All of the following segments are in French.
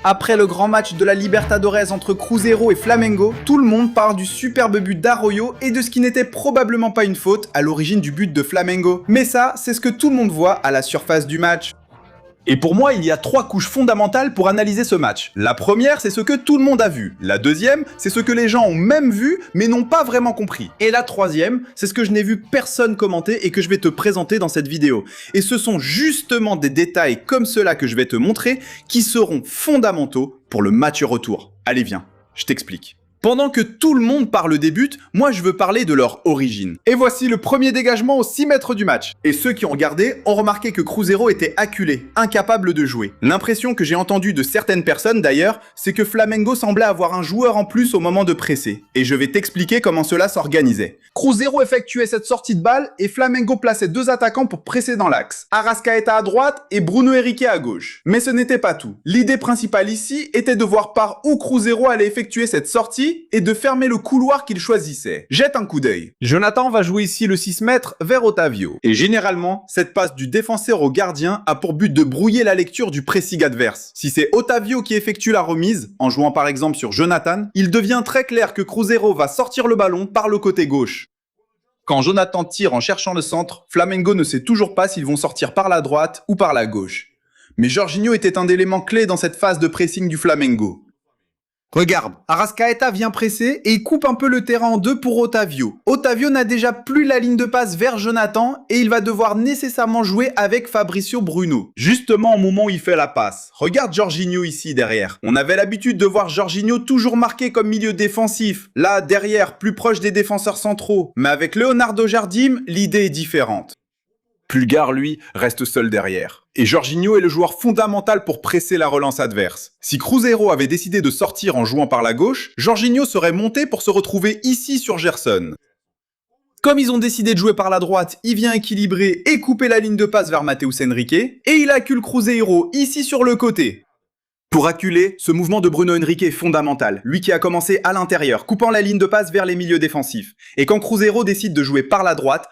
Après le grand match de la Libertadores entre Cruzeiro et Flamengo, tout le monde parle du superbe but d'Arroyo et de ce qui n'était probablement pas une faute à l'origine du but de Flamengo. Mais ça, c'est ce que tout le monde voit à la surface du match. Et pour moi, il y a 3 couches fondamentales pour analyser ce match. La première, c'est ce que tout le monde a vu. La deuxième, c'est ce que les gens ont même vu, mais n'ont pas vraiment compris. Et la troisième, c'est ce que je n'ai vu personne commenter et que je vais te présenter dans cette vidéo. Et ce sont justement des détails comme ceux-là que je vais te montrer qui seront fondamentaux pour le match retour. Allez, viens, je t'explique. Pendant que tout le monde parle des buts, moi je veux parler de leur origine. Et voici le premier dégagement aux 6 mètres du match. Et ceux qui ont regardé ont remarqué que Cruzeiro était acculé, incapable de jouer. L'impression que j'ai entendue de certaines personnes d'ailleurs, c'est que Flamengo semblait avoir un joueur en plus au moment de presser. Et je vais t'expliquer comment cela s'organisait. Cruzeiro effectuait cette sortie de balle et Flamengo plaçait 2 attaquants pour presser dans l'axe. Arrascaeta à droite et Bruno Henrique à gauche. Mais ce n'était pas tout. L'idée principale ici était de voir par où Cruzeiro allait effectuer cette sortie et de fermer le couloir qu'il choisissait. Jette un coup d'œil. Jonathan va jouer ici le 6 mètres vers Otavio. Et généralement, cette passe du défenseur au gardien a pour but de brouiller la lecture du pressing adverse. Si c'est Otavio qui effectue la remise, en jouant par exemple sur Jonathan, il devient très clair que Cruzeiro va sortir le ballon par le côté gauche. Quand Jonathan tire en cherchant le centre, Flamengo ne sait toujours pas s'ils vont sortir par la droite ou par la gauche. Mais Jorginho était un élément clé dans cette phase de pressing du Flamengo. Regarde, Arrascaeta vient presser et il coupe un peu le terrain en deux pour Otavio. Otavio n'a déjà plus la ligne de passe vers Jonathan et il va devoir nécessairement jouer avec Fabricio Bruno. Justement au moment où il fait la passe. Regarde Jorginho ici derrière. On avait l'habitude de voir Jorginho toujours marqué comme milieu défensif. Là, derrière, plus proche des défenseurs centraux. Mais avec Leonardo Jardim, l'idée est différente. Pulgar, lui, reste seul derrière. Et Jorginho est le joueur fondamental pour presser la relance adverse. Si Cruzeiro avait décidé de sortir en jouant par la gauche, Jorginho serait monté pour se retrouver ici sur Gerson. Comme ils ont décidé de jouer par la droite, il vient équilibrer et couper la ligne de passe vers Matheus Henrique, et il accule Cruzeiro ici sur le côté. Pour acculer, ce mouvement de Bruno Henrique est fondamental, lui qui a commencé à l'intérieur, coupant la ligne de passe vers les milieux défensifs. Et quand Cruzeiro décide de jouer par la droite,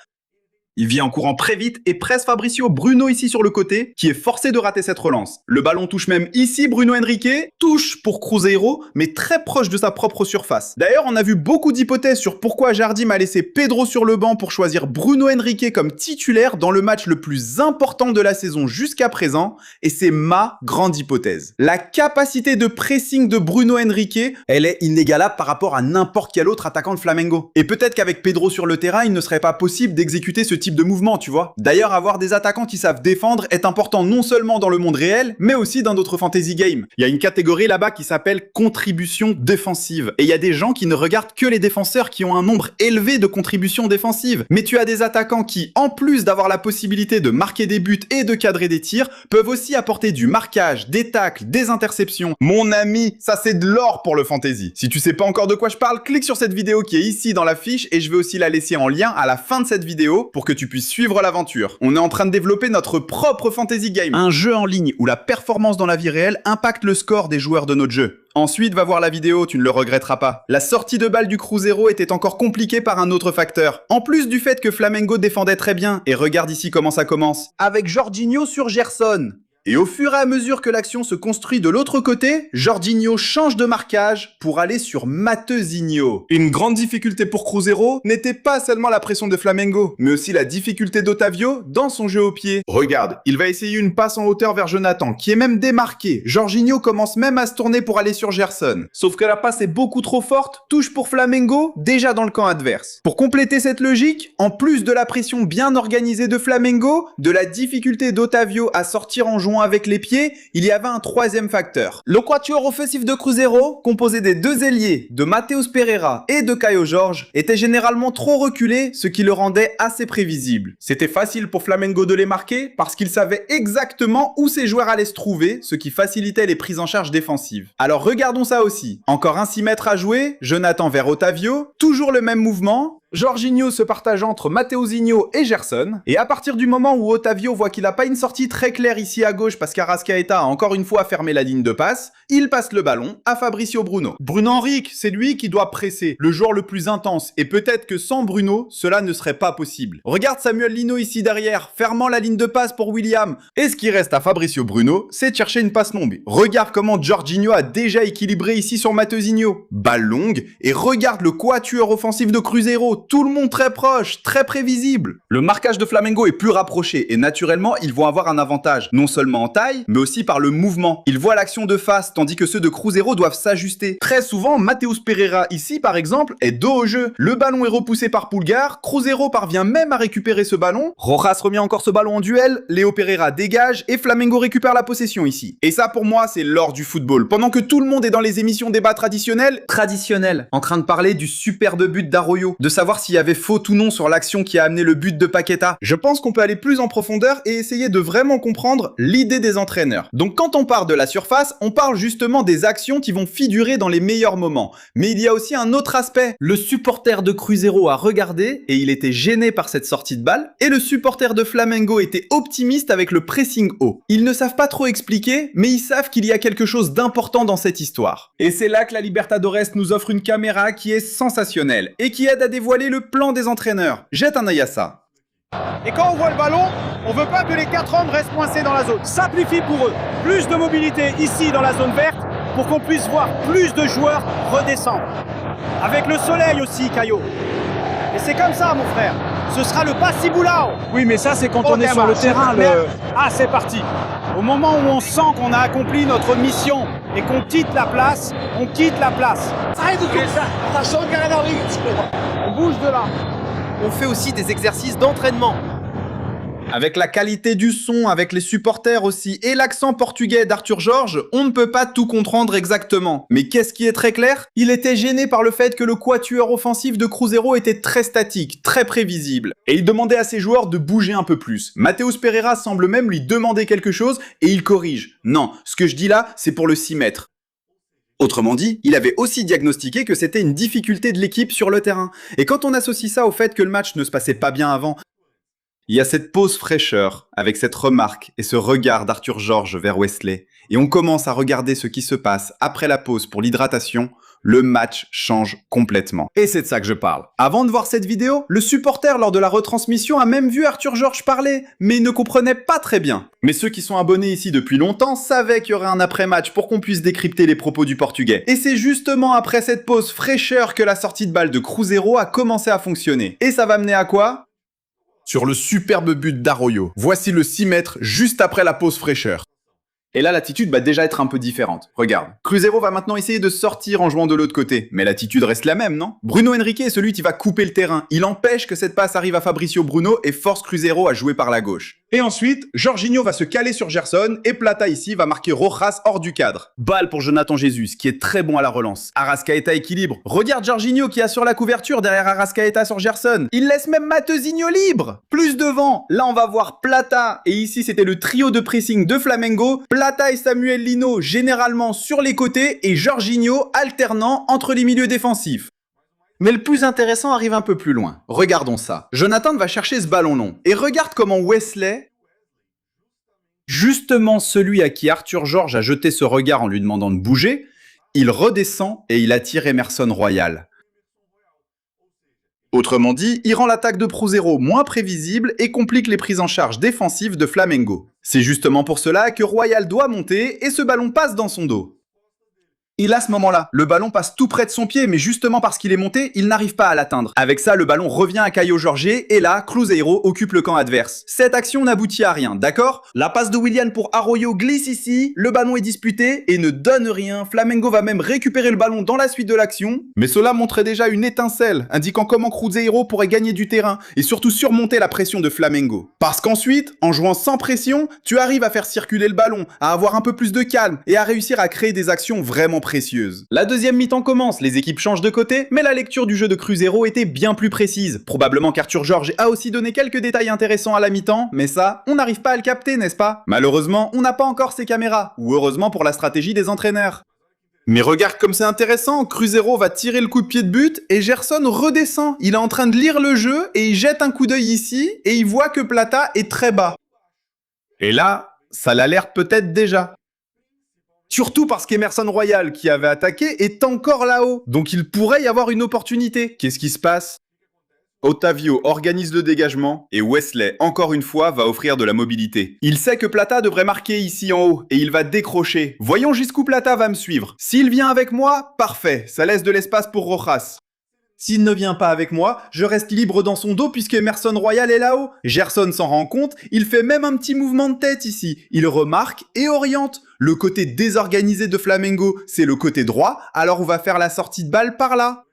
il vient en courant très vite et presse Fabricio Bruno ici sur le côté, qui est forcé de rater cette relance. Le ballon touche même ici Bruno Henrique, touche pour Cruzeiro, mais très proche de sa propre surface. D'ailleurs, on a vu beaucoup d'hypothèses sur pourquoi Jardim a laissé Pedro sur le banc pour choisir Bruno Henrique comme titulaire dans le match le plus important de la saison jusqu'à présent, et c'est ma grande hypothèse. La capacité de pressing de Bruno Henrique, elle est inégalable par rapport à n'importe quel autre attaquant de Flamengo. Et peut-être qu'avec Pedro sur le terrain, il ne serait pas possible d'exécuter ce type de mouvement, tu vois. D'ailleurs, avoir des attaquants qui savent défendre est important non seulement dans le monde réel, mais aussi dans d'autres fantasy games. Il y a une catégorie là-bas qui s'appelle contribution défensive. Et il y a des gens qui ne regardent que les défenseurs qui ont un nombre élevé de contributions défensives. Mais tu as des attaquants qui, en plus d'avoir la possibilité de marquer des buts et de cadrer des tirs, peuvent aussi apporter du marquage, des tacles, des interceptions. Mon ami, ça c'est de l'or pour le fantasy. Si tu sais pas encore de quoi je parle, clique sur cette vidéo qui est ici dans la fiche et je vais aussi la laisser en lien à la fin de cette vidéo pour que tu puisses suivre l'aventure. On est en train de développer notre propre fantasy game, un jeu en ligne où la performance dans la vie réelle impacte le score des joueurs de notre jeu. Ensuite, va voir la vidéo, tu ne le regretteras pas. La sortie de balle du Cruzeiro était encore compliquée par un autre facteur. En plus du fait que Flamengo défendait très bien, et regarde ici comment ça commence. Avec Jorginho sur Gerson. Et au fur et à mesure que l'action se construit de l'autre côté, Jorginho change de marquage pour aller sur Mateuzinho. Une grande difficulté pour Cruzeiro n'était pas seulement la pression de Flamengo, mais aussi la difficulté d'Otavio dans son jeu au pied. Regarde, il va essayer une passe en hauteur vers Jonathan, qui est même démarqué. Jorginho commence même à se tourner pour aller sur Gerson. Sauf que la passe est beaucoup trop forte, touche pour Flamengo, déjà dans le camp adverse. Pour compléter cette logique, en plus de la pression bien organisée de Flamengo, de la difficulté d'Otavio à sortir en jouant avec les pieds, il y avait un troisième facteur. Le quatuor offensif de Cruzeiro, composé des deux ailiers, de Matheus Pereira et de Caio Jorge, était généralement trop reculé, ce qui le rendait assez prévisible. C'était facile pour Flamengo de les marquer, parce qu'ils savaient exactement où ces joueurs allaient se trouver, ce qui facilitait les prises en charge défensives. Alors regardons ça aussi. Encore un 6 mètres à jouer, Jonathan vers Otavio, toujours le même mouvement, Jorginho se partage entre Mateuzinho et Gerson, et à partir du moment où Otavio voit qu'il n'a pas une sortie très claire ici à gauche parce qu'Arrascaeta a encore une fois fermé la ligne de passe, il passe le ballon à Fabricio Bruno. Bruno Henrique, c'est lui qui doit presser, le joueur le plus intense, et peut-être que sans Bruno, cela ne serait pas possible. Regarde Samuel Lino ici derrière, fermant la ligne de passe pour William, et ce qui reste à Fabricio Bruno, c'est de chercher une passe longue. Regarde comment Jorginho a déjà équilibré ici sur Mateuzinho. Balle longue, et regarde le quatuor offensif de Cruzeiro, tout le monde très proche, très prévisible. Le marquage de Flamengo est plus rapproché et naturellement, ils vont avoir un avantage, non seulement en taille, mais aussi par le mouvement. Ils voient l'action de face, tandis que ceux de Cruzeiro doivent s'ajuster. Très souvent, Mateus Pereira ici, par exemple, est dos au jeu. Le ballon est repoussé par Pulgar, Cruzeiro parvient même à récupérer ce ballon. Rojas remet encore ce ballon en duel, Léo Pereira dégage et Flamengo récupère la possession ici. Et ça, pour moi, c'est l'or du football. Pendant que tout le monde est dans les émissions débat traditionnels, en train de parler du superbe but d'Arroyo, de savoir s'il y avait faute ou non sur l'action qui a amené le but de Paqueta. Je pense qu'on peut aller plus en profondeur et essayer de vraiment comprendre l'idée des entraîneurs. Donc quand on parle de la surface, on parle justement des actions qui vont figurer dans les meilleurs moments. Mais il y a aussi un autre aspect. Le supporter de Cruzeiro a regardé et il était gêné par cette sortie de balle, et le supporter de Flamengo était optimiste avec le pressing haut. Ils ne savent pas trop expliquer, mais ils savent qu'il y a quelque chose d'important dans cette histoire. Et c'est là que la Libertadores nous offre une caméra qui est sensationnelle et qui aide à dévoiler le plan des entraîneurs. Jette un œil à ça. Et quand on voit le ballon, on veut pas que les 4 hommes restent coincés dans la zone. Simplifie pour eux. Plus de mobilité ici dans la zone verte pour qu'on puisse voir plus de joueurs redescendre. Avec le soleil aussi, Caio. Et c'est comme ça, mon frère. Ce sera le Passiboulao. Oui, mais ça, c'est quand on est sur le terrain. Ah, c'est parti. Au moment où on sent qu'on a accompli notre mission et qu'on quitte la place, on quitte la place. On bouge de là. On fait aussi des exercices d'entraînement. Avec la qualité du son, avec les supporters aussi, et l'accent portugais d'Arthur Jorge, on ne peut pas tout comprendre exactement. Mais qu'est-ce qui est très clair? Il était gêné par le fait que le quatuor offensif de Cruzeiro était très statique, très prévisible. Et il demandait à ses joueurs de bouger un peu plus. Mateus Pereira semble même lui demander quelque chose, et il corrige. Non, ce que je dis là, c'est pour le 6 mètres. Autrement dit, il avait aussi diagnostiqué que c'était une difficulté de l'équipe sur le terrain. Et quand on associe ça au fait que le match ne se passait pas bien avant, il y a cette pause fraîcheur, avec cette remarque et ce regard d'Arthur Jorge vers Wesley, et on commence à regarder ce qui se passe après la pause pour l'hydratation, le match change complètement. Et c'est de ça que je parle. Avant de voir cette vidéo, le supporter lors de la retransmission a même vu Arthur Jorge parler, mais il ne comprenait pas très bien. Mais ceux qui sont abonnés ici depuis longtemps savaient qu'il y aurait un après-match pour qu'on puisse décrypter les propos du Portugais. Et c'est justement après cette pause fraîcheur que la sortie de balle de Cruzeiro a commencé à fonctionner. Et ça va mener à quoi ? Sur le superbe but d'Arroyo. Voici le 6 mètres juste après la pause fraîcheur. Et là, l'attitude va déjà être un peu différente. Regarde, Cruzeiro va maintenant essayer de sortir en jouant de l'autre côté. Mais l'attitude reste la même, non? Bruno Henrique est celui qui va couper le terrain. Il empêche que cette passe arrive à Fabricio Bruno et force Cruzeiro à jouer par la gauche. Et ensuite, Jorginho va se caler sur Gerson et Plata ici va marquer Rojas hors du cadre. Balle pour Jonathan Jesus, qui est très bon à la relance. Arrascaeta équilibre. Regarde Jorginho qui assure la couverture derrière Arrascaeta sur Gerson. Il laisse même Mateuzinho libre. Plus devant, là on va voir Plata. Et ici c'était le trio de pressing de Flamengo. Plata et Samuel Lino généralement sur les côtés et Jorginho alternant entre les milieux défensifs. Mais le plus intéressant arrive un peu plus loin. Regardons ça. Jonathan va chercher ce ballon long. Et regarde comment Wesley, justement celui à qui Arthur Jorge a jeté ce regard en lui demandant de bouger, il redescend et il attire Emerson Royal. Autrement dit, il rend l'attaque de Cruzeiro moins prévisible et complique les prises en charge défensives de Flamengo. C'est justement pour cela que Royal doit monter et ce ballon passe dans son dos. Et à ce moment-là, le ballon passe tout près de son pied, mais justement parce qu'il est monté, il n'arrive pas à l'atteindre. Avec ça, le ballon revient à Caio Jorge, et là, Cruzeiro occupe le camp adverse. Cette action n'aboutit à rien, d'accord? La passe de William pour Arroyo glisse ici, le ballon est disputé et ne donne rien. Flamengo va même récupérer le ballon dans la suite de l'action, mais cela montrait déjà une étincelle, indiquant comment Cruzeiro pourrait gagner du terrain, et surtout surmonter la pression de Flamengo. Parce qu'ensuite, en jouant sans pression, tu arrives à faire circuler le ballon, à avoir un peu plus de calme, et à réussir à créer des actions vraiment précieuse. La deuxième mi-temps commence, les équipes changent de côté, mais la lecture du jeu de Cruzeiro était bien plus précise. Probablement qu'Arthur Jorge a aussi donné quelques détails intéressants à la mi-temps, mais ça, on n'arrive pas à le capter, n'est-ce pas? Malheureusement, on n'a pas encore ces caméras, ou heureusement pour la stratégie des entraîneurs. Mais regarde comme c'est intéressant, Cruzeiro va tirer le coup de pied de but et Gerson redescend. Il est en train de lire le jeu et il jette un coup d'œil ici et il voit que Plata est très bas. Et là, ça l'alerte peut-être déjà. Surtout parce qu'Emerson Royal, qui avait attaqué, est encore là-haut. Donc il pourrait y avoir une opportunité. Qu'est-ce qui se passe ? Otavio organise le dégagement et Wesley, encore une fois, va offrir de la mobilité. Il sait que Plata devrait marquer ici en haut et il va décrocher. Voyons jusqu'où Plata va me suivre. S'il vient avec moi, parfait, ça laisse de l'espace pour Rojas. S'il ne vient pas avec moi, je reste libre dans son dos puisque Emerson Royal est là-haut. Gerson s'en rend compte, il fait même un petit mouvement de tête ici. Il remarque et oriente. Le côté désorganisé de Flamengo, c'est le côté droit, alors on va faire la sortie de balle par là.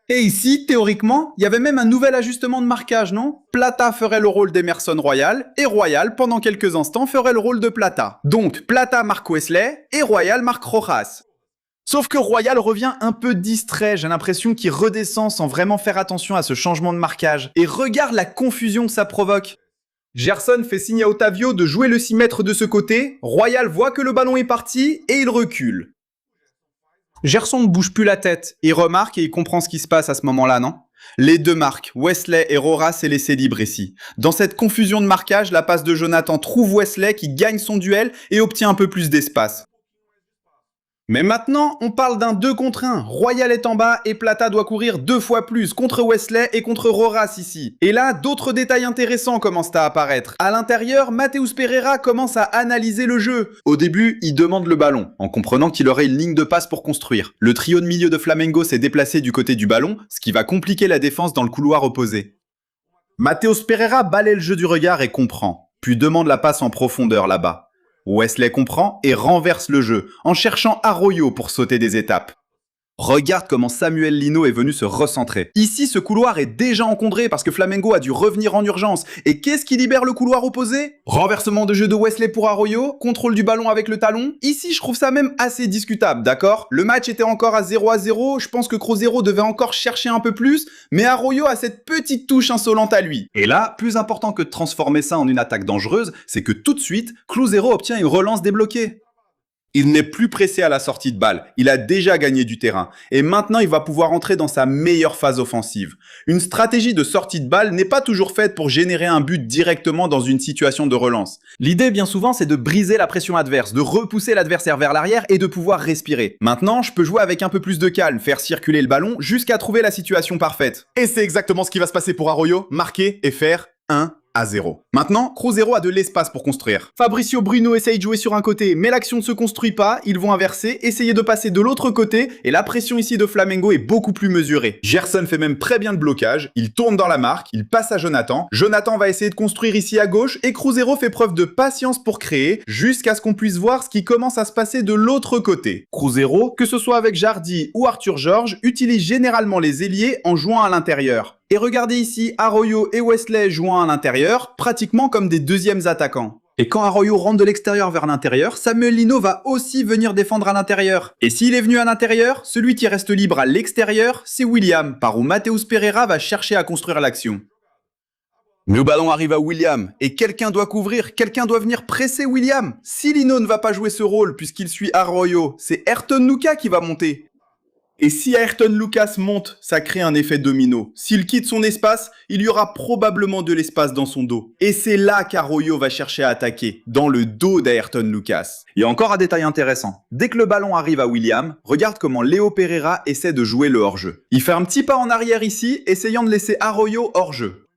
Et ici, théoriquement, il y avait même un nouvel ajustement de marquage, non ? Plata ferait le rôle d'Emerson Royal, et Royal, pendant quelques instants, ferait le rôle de Plata. Donc, Plata marque Wesley, et Royal marque Rojas. Sauf que Royal revient un peu distrait, j'ai l'impression qu'il redescend sans vraiment faire attention à ce changement de marquage. Et regarde la confusion que ça provoque. Gerson fait signe à Otavio de jouer le 6 mètres de ce côté, Royal voit que le ballon est parti, et il recule. Gerson ne bouge plus la tête, il remarque et il comprend ce qui se passe à ce moment-là, non ? Les deux marques, Wesley et Rojas, est laissé libre ici. Dans cette confusion de marquage, la passe de Jonathan trouve Wesley qui gagne son duel et obtient un peu plus d'espace. Mais maintenant, on parle d'un 2 contre 1. Royal est en bas et Plata doit courir 2 fois plus contre Wesley et contre Rojas ici. Et là, d'autres détails intéressants commencent à apparaître. À l'intérieur, Mateus Pereira commence à analyser le jeu. Au début, il demande le ballon, en comprenant qu'il aurait une ligne de passe pour construire. Le trio de milieu de Flamengo s'est déplacé du côté du ballon, ce qui va compliquer la défense dans le couloir opposé. Mateus Pereira balaie le jeu du regard et comprend, puis demande la passe en profondeur là-bas. Wesley comprend et renverse le jeu, en cherchant Arroyo pour sauter des étapes. Regarde comment Samuel Lino est venu se recentrer. Ici, ce couloir est déjà encombré parce que Flamengo a dû revenir en urgence. Et qu'est-ce qui libère le couloir opposé ? Renversement de jeu de Wesley pour Arroyo, contrôle du ballon avec le talon. Ici, je trouve ça même assez discutable, d'accord ? Le match était encore à 0-0, je pense que Cruzeiro devait encore chercher un peu plus, mais Arroyo a cette petite touche insolente à lui. Et là, plus important que de transformer ça en une attaque dangereuse, c'est que tout de suite, Cruzeiro obtient une relance débloquée. Il n'est plus pressé à la sortie de balle, il a déjà gagné du terrain, et maintenant il va pouvoir entrer dans sa meilleure phase offensive. Une stratégie de sortie de balle n'est pas toujours faite pour générer un but directement dans une situation de relance. L'idée bien souvent c'est de briser la pression adverse, de repousser l'adversaire vers l'arrière et de pouvoir respirer. Maintenant, je peux jouer avec un peu plus de calme, faire circuler le ballon jusqu'à trouver la situation parfaite. Et c'est exactement ce qui va se passer pour Arroyo, marquer et faire 1-0. Maintenant, Cruzeiro a de l'espace pour construire. Fabricio Bruno essaye de jouer sur un côté, mais l'action ne se construit pas, ils vont inverser, essayer de passer de l'autre côté, et la pression ici de Flamengo est beaucoup plus mesurée. Gerson fait même très bien le blocage, il tourne dans la marque, il passe à Jonathan. Jonathan va essayer de construire ici à gauche, et Cruzeiro fait preuve de patience pour créer, jusqu'à ce qu'on puisse voir ce qui commence à se passer de l'autre côté. Cruzeiro, que ce soit avec Jardy ou Arthur Georges, utilise généralement les ailiers en jouant à l'intérieur. Et regardez ici, Arroyo et Wesley jouant à l'intérieur, pratiquement comme des deuxièmes attaquants. Et quand Arroyo rentre de l'extérieur vers l'intérieur, Samuel Lino va aussi venir défendre à l'intérieur. Et s'il est venu à l'intérieur, celui qui reste libre à l'extérieur, c'est William, par où Mateus Pereira va chercher à construire l'action. Le ballon arrive à William, et quelqu'un doit couvrir, quelqu'un doit venir presser William. Si Lino ne va pas jouer ce rôle puisqu'il suit Arroyo, c'est Ayrton Lucas qui va monter. Et si Ayrton Lucas monte, ça crée un effet domino. S'il quitte son espace, il y aura probablement de l'espace dans son dos. Et c'est là qu'Arroyo va chercher à attaquer, dans le dos d'Ayrton Lucas. Il y a encore un détail intéressant. Dès que le ballon arrive à William, regarde comment Léo Pereira essaie de jouer le hors-jeu. Il fait un petit pas en arrière ici, essayant de laisser Arroyo hors-jeu.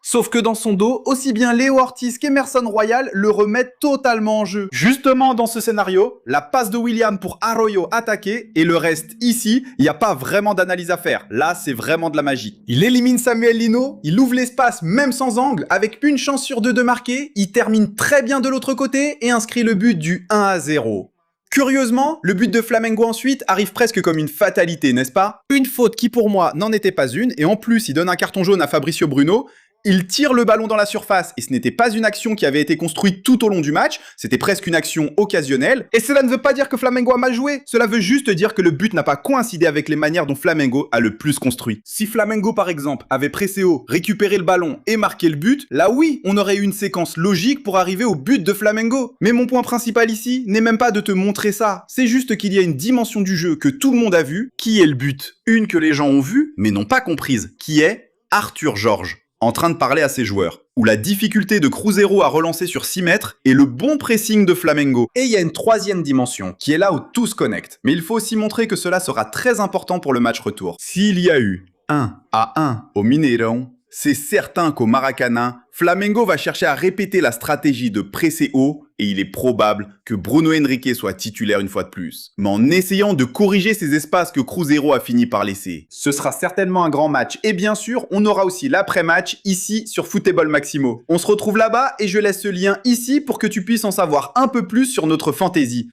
Sauf que dans son dos, aussi bien Léo Ortiz qu'Emerson Royal le remettent totalement en jeu. Justement dans ce scénario, la passe de William pour Arroyo attaquer et le reste ici, il n'y a pas vraiment d'analyse à faire. Là, c'est vraiment de la magie. Il élimine Samuel Lino, il ouvre l'espace même sans angle, avec une chance sur deux de marquer, il termine très bien de l'autre côté et inscrit le but du 1-0. Curieusement, le but de Flamengo ensuite arrive presque comme une fatalité, n'est-ce pas ? Une faute qui pour moi n'en était pas une, et en plus il donne un carton jaune à Fabricio Bruno. Il tire le ballon dans la surface et ce n'était pas une action qui avait été construite tout au long du match, c'était presque une action occasionnelle. Et cela ne veut pas dire que Flamengo a mal joué, cela veut juste dire que le but n'a pas coïncidé avec les manières dont Flamengo a le plus construit. Si Flamengo par exemple avait pressé haut, récupéré le ballon et marqué le but, là oui, on aurait eu une séquence logique pour arriver au but de Flamengo. Mais mon point principal ici n'est même pas de te montrer ça, c'est juste qu'il y a une dimension du jeu que tout le monde a vue, qui est le but. Une que les gens ont vue, mais n'ont pas comprise, qui est Arthur Georges, en train de parler à ses joueurs, où la difficulté de Cruzeiro à relancer sur 6 mètres et le bon pressing de Flamengo. Et il y a une troisième dimension, qui est là où tout se connecte. Mais il faut aussi montrer que cela sera très important pour le match retour. S'il y a eu 1-1 au Mineirão, c'est certain qu'au Maracanã, Flamengo va chercher à répéter la stratégie de presser haut et il est probable que Bruno Henrique soit titulaire une fois de plus. Mais en essayant de corriger ces espaces que Cruzeiro a fini par laisser. Ce sera certainement un grand match et bien sûr, on aura aussi l'après-match ici sur Futebol Maximo. On se retrouve là-bas et je laisse ce lien ici pour que tu puisses en savoir un peu plus sur notre fantaisie.